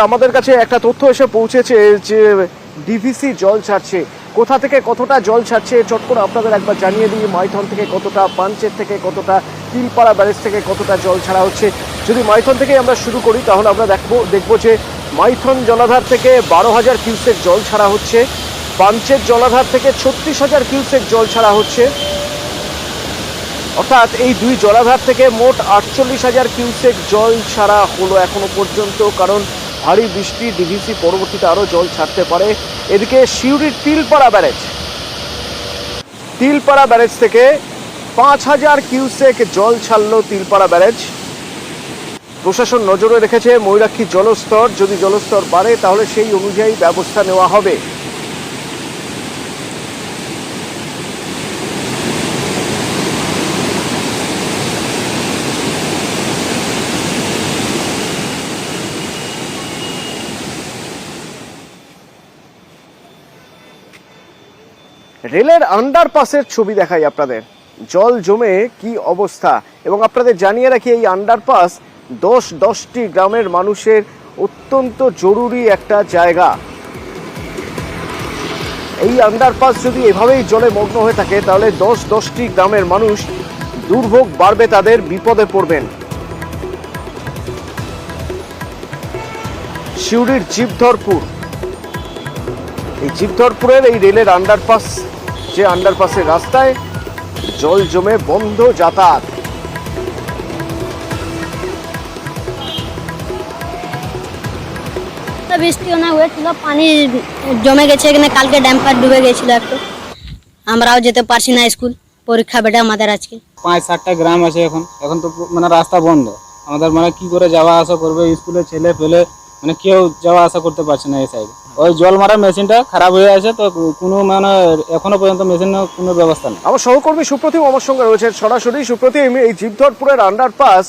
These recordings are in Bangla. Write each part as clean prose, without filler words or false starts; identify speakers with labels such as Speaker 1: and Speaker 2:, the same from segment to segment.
Speaker 1: আমাদের কাছে একটা তথ্য এসে পৌঁছেছে যে ডিভিসি জল ছাড়ছে। কোথা থেকে কতটা জল ছাড়ছে চট করে আপনাদের একবার জানিয়ে দিই। মাইথন থেকে কতটা, পাঞ্চের থেকে কতটা, তিলপাড়া ব্যারেজ থেকে কতটা জল ছাড়া হচ্ছে। যদি মাইথন থেকে আমরা শুরু করি তাহলে আমরা দেখবো যে মাইথন জলাধার থেকে 12,000 কিউসেক জল ছাড়া হচ্ছে, পাঞ্চের জলাধার থেকে 36,000 কিউসেক জল ছাড়া হচ্ছে। অর্থাৎ এই দুই জলাধার থেকে মোট 48,000 কিউসেক জল ছাড়া হলো এখনো পর্যন্ত, কারণ ভারী বৃষ্টি ডিভিসি পরবর্তীতে আরও জল ছাড়তে পারে। এদিকে সিউড়ির তিলপাড়া ব্যারেজ থেকে 5,000 কিউসেক জল ছাড়লো তিলপাড়া ব্যারেজ। প্রশাসন নজরে রেখেছে ময়ূরাক্ষীর জলস্তর, যদি জলস্তর বাড়ে তাহলে সেই অনুযায়ী ব্যবস্থা নেওয়া হবে। রেলের আন্ডারপাসের ছবি দেখাই আপনাদের, জল জমে কি অবস্থা। এবং আপনাদের জানিয়ে রাখি এই আন্ডারপাস 10টি গ্রামের মানুষের অত্যন্ত জরুরি একটা জায়গা। এই আন্ডারপাস যদি এভাবেই জলে মগ্ন হয়ে থাকে তাহলে 10টি গ্রামের মানুষ দুর্ভোগ বাড়বে, তাদের বিপদে পড়বেন। সিউড়ির জীবধরপুর, এই জীবধরপুরের এই রেলের আন্ডারপাস, যে আন্ডারপাসের রাস্তায় জল জমে বন্ধ যাতায়াত।
Speaker 2: বৃষ্টি অনেক হয়েছিল, পানি জমে গেছে এখানে, কালকে ড্যাম্পার ডুবে গেছিল একটু, আমরাও যেতে পারছি না স্কুল, পরীক্ষা বেটে আমাদের আজকে।
Speaker 3: 5-7টা গ্রাম আছে, এখন তো মানে রাস্তা বন্ধ, আমাদের মানে কি করে যাওয়া আসা করবে, স্কুলে ছেলে পেলে মানে কেউ যাওয়া আসা করতে পারছে না এই সাইডে। ওই জল মারা মেশিনটা খারাপ হয়ে আছে, তো কোনো মানে এখনো পর্যন্ত মেশিনের কোনো ব্যবস্থা নেই।
Speaker 1: আমার সহকর্মী সুপ্রতিম আমার সঙ্গে রয়েছে সরাসরি। সুপ্রতিম, এই জীবধরপুরের আন্ডারপাস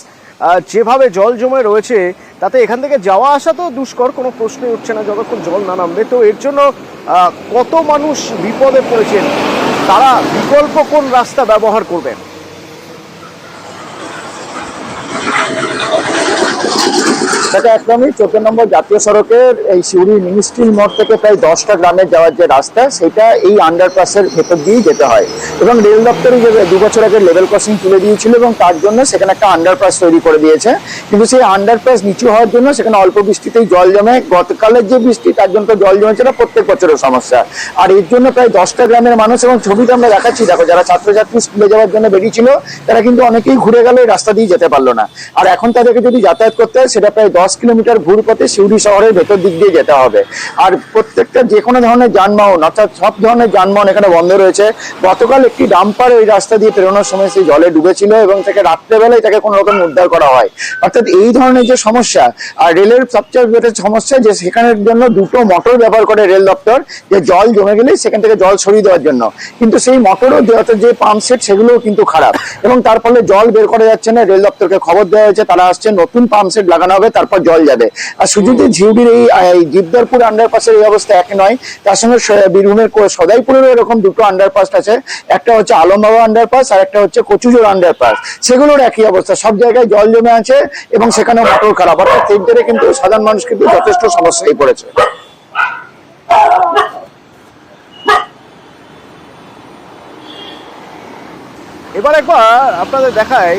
Speaker 1: যেভাবে জল জমে রয়েছে তাতে এখান থেকে যাওয়া আসা তো দুষ্কর, কোনো প্রশ্নই উঠছে না যতক্ষণ জল না নামবে। তো এর জন্য কত মানুষ বিপদে পড়েছেন, তারা বিকল্প কোন রাস্তা ব্যবহার করবেন?
Speaker 4: সেটা একদমই 14 নম্বর জাতীয় সড়কের এই সিউড়ি মিনিস্ট্রি মোড় থেকে প্রায় 10টা গ্রামে যাওয়ার যে রাস্তা, সেটা এই আন্ডারপাসের ভেতর দিয়েই যেতে হয়। এবং রেল দপ্তরই যে 2 বছর আগে লেভেল ক্রসিং তুলে দিয়েছিল এবং তার জন্য সেখানে একটা আন্ডারপাস তৈরি করে দিয়েছে, কিন্তু সেই আন্ডারপাস নিচু হওয়ার জন্য সেখানে অল্প বৃষ্টিতেই জল জমে। গতকালের যে বৃষ্টি তার জন্য তো জল জমেছে, না প্রত্যেক বছরের সমস্যা। আর এর জন্য প্রায় 10টা গ্রামের মানুষ, এবং ছবিটা আমরা দেখাচ্ছি, দেখো যারা ছাত্রছাত্রী স্কুলে যাওয়ার জন্য বেরিয়েছিল তারা কিন্তু অনেকেই ঘুরে গেল, এই রাস্তা দিয়ে যেতে পারলো না। আর এখন তাদেরকে যদি যাতায়াত করতে হয় সেটা প্রায় 10 কিলোমিটার ঘুর পথে সিউড়ি শহরের ভেতর দিক দিয়ে যেতে হবে। আর প্রত্যেকটা যে কোনো ধরনের যানবাহন, অর্থাৎ সব ধরনের যানবাহন এখানে বন্ধ রয়েছে। গতকাল একটি ডাম্পার এই রাস্তা দিয়ে পেরোনোর সময় সেই জলে ডুবেছিল এবং তাকে রাত্রেবেলায় তাকে কোনো রকম উদ্ধার করা হয়। অর্থাৎ এই ধরনের যে সমস্যা, আর রেলের সবচেয়ে বড় সমস্যা যে সেখানের জন্য 2টো মোটর ব্যবহার করে রেল দপ্তর, যে জল জমে গেলে সেখান থেকে জল সরিয়ে দেওয়ার জন্য, কিন্তু সেই মোটরও অর্থাৎ যে পাম্প সেট সেগুলোও কিন্তু খারাপ, এবং তার ফলে জল বের করা যাচ্ছে না। রেল দপ্তরকে খবর দেওয়া হয়েছে, তারা আসছে, নতুন পাম্প সেট লাগানো হবে, তারপর জল যাবে। আর শুধু যে ঝিউড়ির এই জীবধরপুর আন্ডারপাসের এই অবস্থা এক নয়, তার সঙ্গে বীরভূমের সদাইপুরেরও এরকম 2টো আন্ডারপাস আছে। একটা হচ্ছে আলমবাবা আন্ডারপাস আর একটা হচ্ছে কচুজোর আন্ডারপাস, সেগুলোর একই অবস্থা, সব জায়গায় জল জমে আছে এবং সেখানে মোটর খারাপ। অর্থাৎ সেই ধরে কিন্তু সাধারণ মানুষ কিন্তু যথেষ্ট সমস্যায় পড়েছে।
Speaker 1: এবার একবার আপনাদের দেখাই